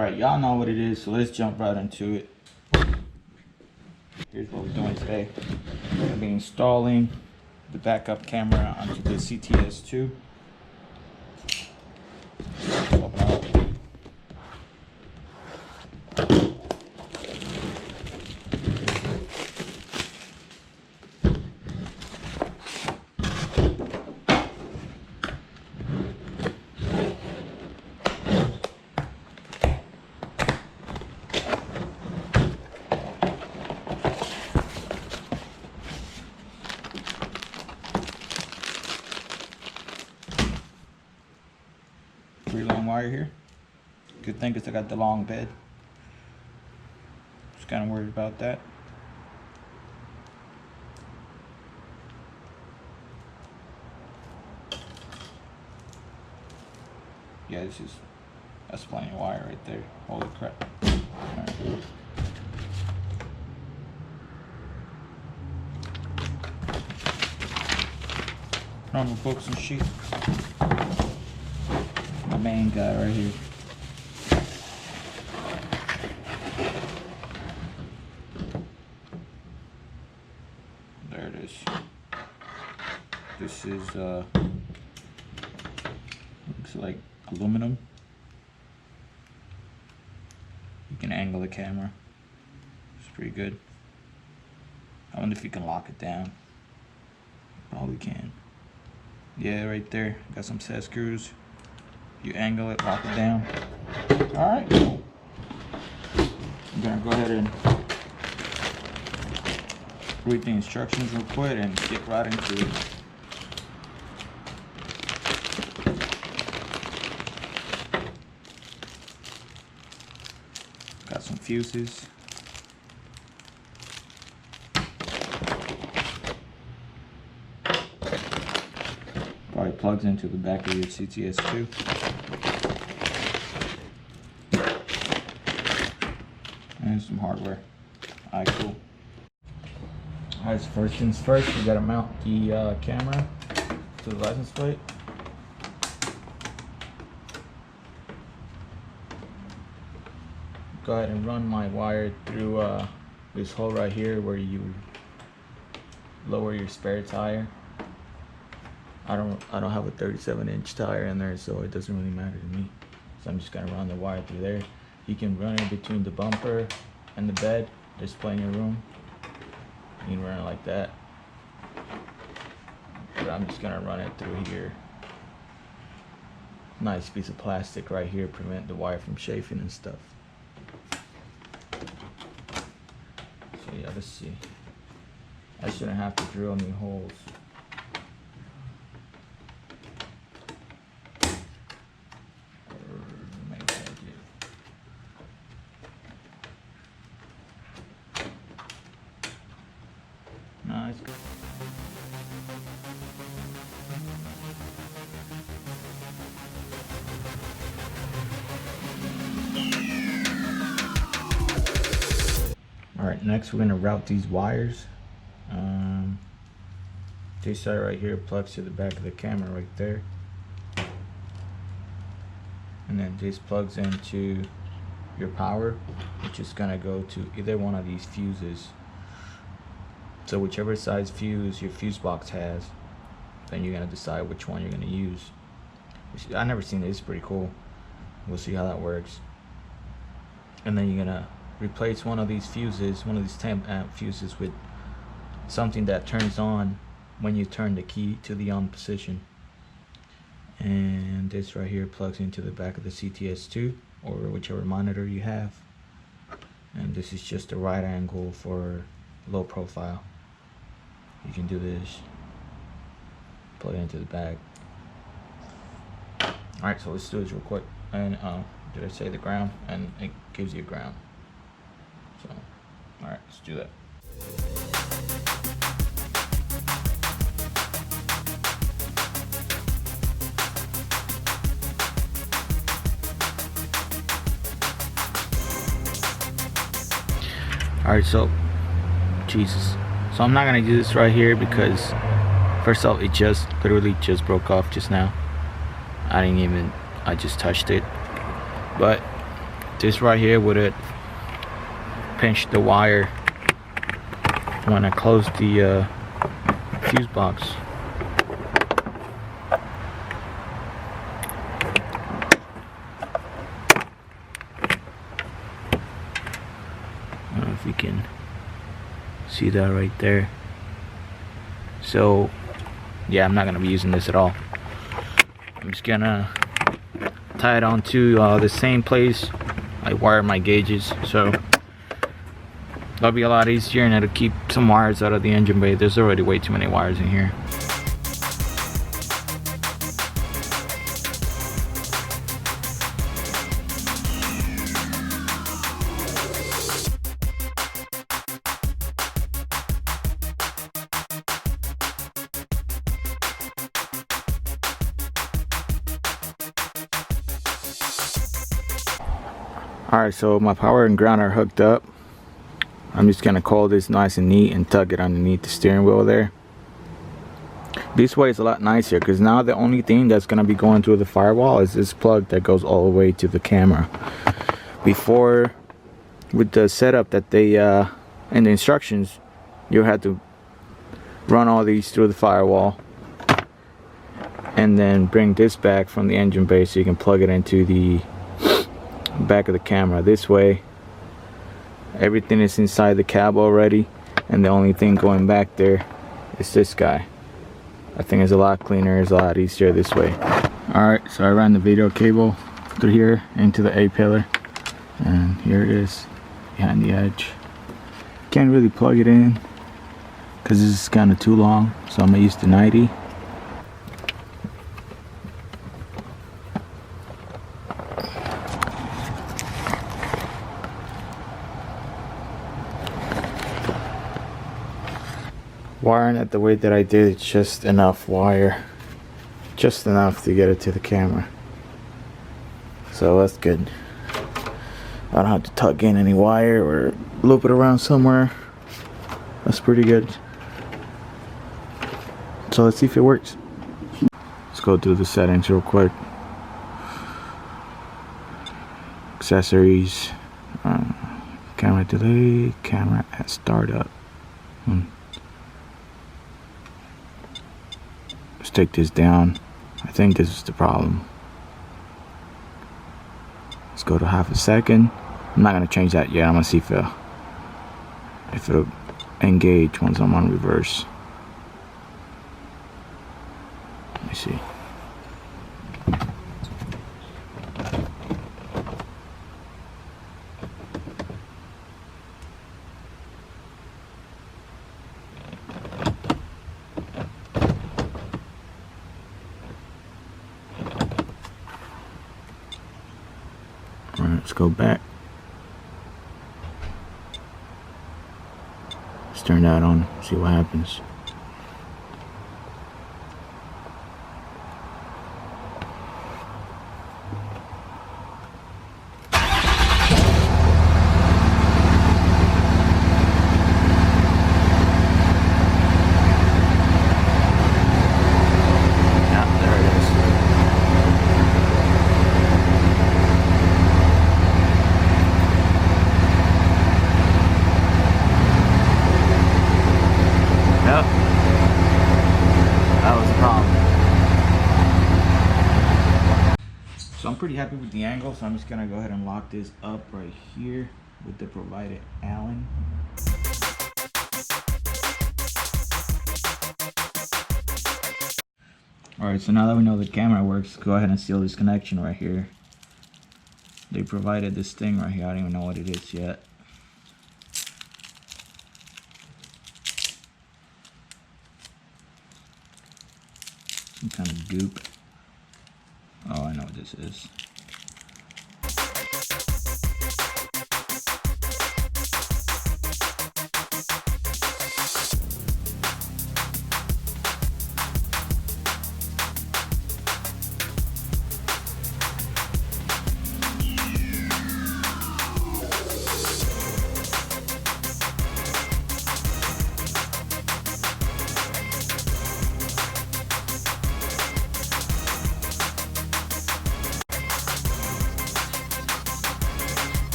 Alright, y'all know what it is, so let's jump right into it. Here's what we're doing today. We're going to be installing the backup camera onto the CTS2. Open up. Pretty long wire here. Good thing is I got the long bed. Just kind of worried about that. Yeah, that's plenty of wire right there. Holy crap. Alright. Normal books and sheet. My main guy right here. There it is. This is looks like aluminum. You can angle the camera. It's pretty good. I wonder if you can lock it down. Probably can. Yeah, right there. Got some set screws. You angle it, lock it down. Alright, cool. I'm gonna go ahead and read the instructions real quick and get right into it. Got some fuses. Probably plugs into the back of your CTS2. And some hardware. Alright, cool. Alright, so first things first, we gotta mount the camera to the license plate. Go ahead and run my wire through this hole right here where you lower your spare tire. I don't have a 37-inch tire in there, so it doesn't really matter to me. So I'm just gonna run the wire through there. You can run it between the bumper and the bed. There's plenty of room. You can run it like that. But I'm just gonna run it through here. Nice piece of plastic right here, prevent the wire from chafing and stuff. So yeah, let's see. I shouldn't have to drill any holes. Nice. Alright, next we're going to route these wires. This side right here plugs to the back of the camera right there. And then this plugs into your power, which is going to go to either one of these fuses. So whichever size fuse your fuse box has, then you're going to decide which one you're going to use. I never seen this, it's pretty cool. We'll see how that works. And then you're going to replace one of these fuses, one of these 10 amp fuses, with something that turns on when you turn the key to the on position. And this right here plugs into the back of the CTS2 or whichever monitor you have. And this is just the right angle for low profile. You can do this, plug it into the back. Alright, so let's do this real quick. And did I say the ground? And it gives you a ground. So alright, let's do that. Alright, so Jesus. So I'm not gonna do this right here because first off, it just literally just broke off just now. I just touched it. But This right here would have pinched the wire when I closed the fuse box. I don't know if you can see that right there. So yeah, I'm not gonna be using this at all. I'm just gonna tie it onto the same place I wired my gauges, so that'll be a lot easier, and it'll keep some wires out of the engine bay. There's already way too many wires in here. Alright, so my power and ground are hooked up. I'm just gonna coil this nice and neat and tuck it underneath the steering wheel there. This way it's a lot nicer, because now the only thing that's gonna be going through the firewall is this plug that goes all the way to the camera. Before, with the setup that they in the instructions, you had to run all these through the firewall and then bring this back from the engine bay so you can plug it into the back of the camera. This way everything is inside the cab already, and the only thing going back there is this guy. I think it's a lot cleaner, it's a lot easier this way. Alright, so I ran the video cable through here into the A-pillar, and here it is behind the edge. Can't really plug it in because this is kind of too long, so I'm gonna use the 90. Wiring it the way that I did, it's just enough wire, just enough to get it to the camera, so that's good. I don't have to tuck in any wire or loop it around somewhere. That's pretty good. So let's see if it works. Let's go through the settings real quick. Accessories, camera delay, camera at startup. Let's take this down. I think this is the problem. Let's go to half a second. I'm not gonna change that yet. I'm gonna see if it'll engage once I'm on reverse. Let me see. Alright, let's go back. Let's turn that on, see what happens. So I'm pretty happy with the angle, so I'm just gonna go ahead and lock this up right here with the provided Allen. Alright, so now that we know the camera works, go ahead and seal this connection right here. They provided this thing right here, I don't even know what it is yet. Some kind of goop. Oh, I know what this is.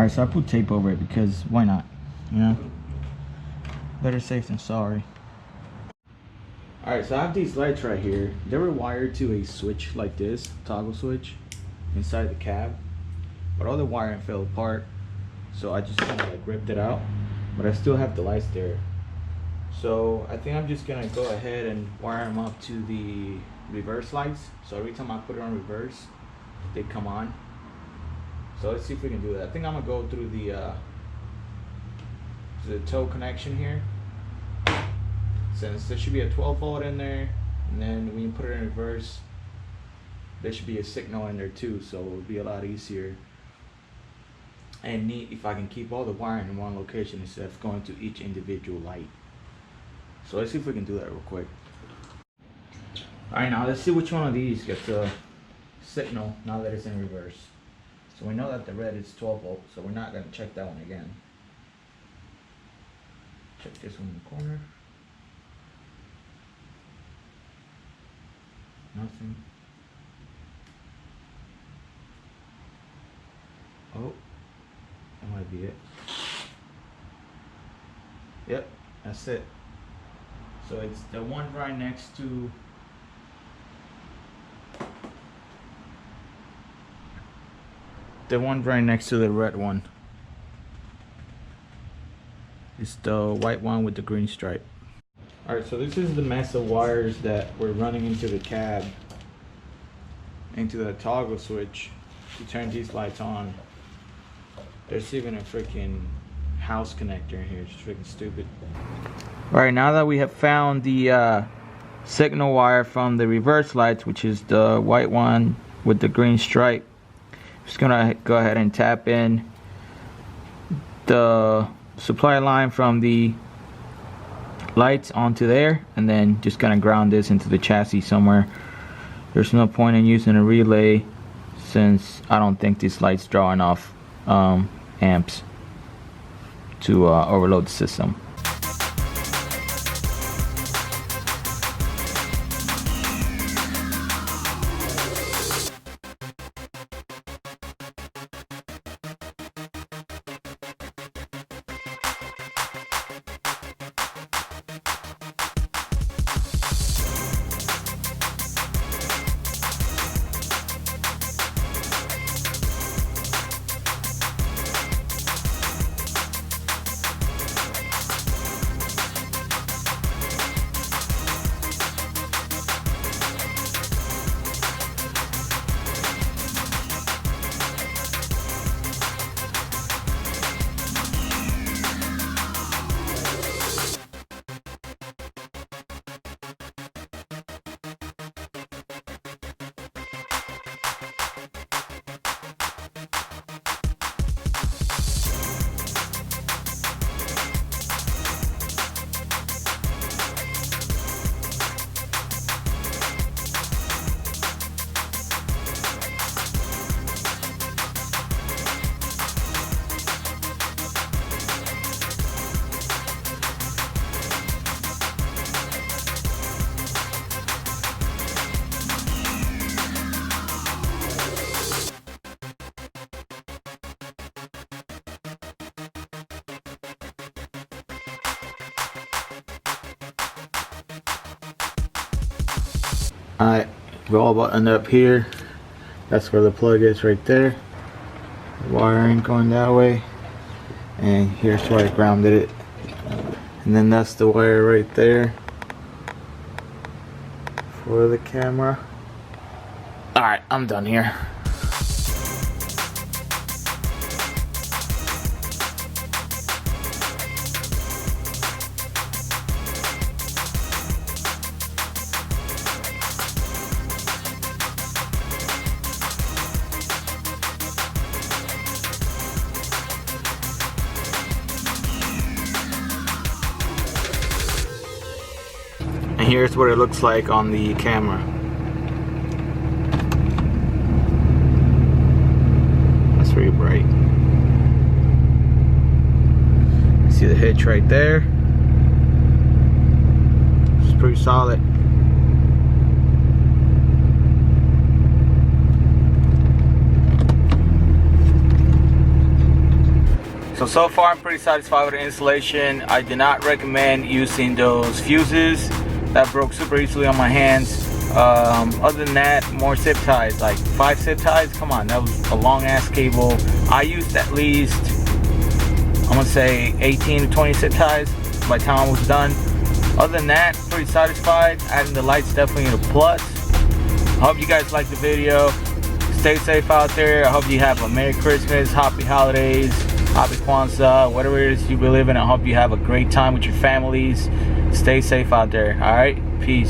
Alright, so I put tape over it because why not? You know? Better safe than sorry. Alright, so I have these lights right here. They were wired to a switch like this, toggle switch, inside the cab. But all the wiring fell apart. So I just kind of like ripped it out. But I still have the lights there. So I think I'm just gonna go ahead and wire them up to the reverse lights. So every time I put it on reverse, they come on. So let's see if we can do that. I think I'm gonna go through the tow connection here. Since there should be a 12 volt in there, and then when you put it in reverse, there should be a signal in there too. So it'll be a lot easier and neat if I can keep all the wiring in one location instead of going to each individual light. So let's see if we can do that real quick. Alright, now let's see which one of these gets a signal now that it's in reverse. So we know that the red is 12 volt, so we're not going to check that one again. Check this one in the corner. Nothing. Oh, that might be it. Yep, that's it. So it's the one right next to the red one. It's the white one with the green stripe. Alright, so this is the mess of wires that we're running into the cab, into the toggle switch to turn these lights on. There's even a freaking house connector in here. It's freaking stupid. Alright, now that we have found the signal wire from the reverse lights, which is the white one with the green stripe, I'm just gonna go ahead and tap in the supply line from the lights onto there, and then just gonna ground this into the chassis somewhere. There's no point in using a relay since I don't think these lights draw enough amps to overload the system. Alright, we're all buttoned up here. That's where the plug is right there. The wiring going that way. And here's where I grounded it. And then that's the wire right there for the camera. Alright, I'm done here. And here's what it looks like on the camera. That's pretty bright. See the hitch right there? It's pretty solid. So far I'm pretty satisfied with the installation. I do not recommend using those fuses that broke super easily on my hands. Other than that, more zip ties, like 5 zip ties. Come on, that was a long ass cable. I used at least, I'm gonna say 18 to 20 zip ties by the time I was done. Other than that, pretty satisfied. Adding the lights definitely a plus. I hope you guys liked the video. Stay safe out there. I hope you have a Merry Christmas, Happy Holidays, Happy Kwanzaa, whatever it is you believe in. I hope you have a great time with your families. Stay safe out there. All right, peace.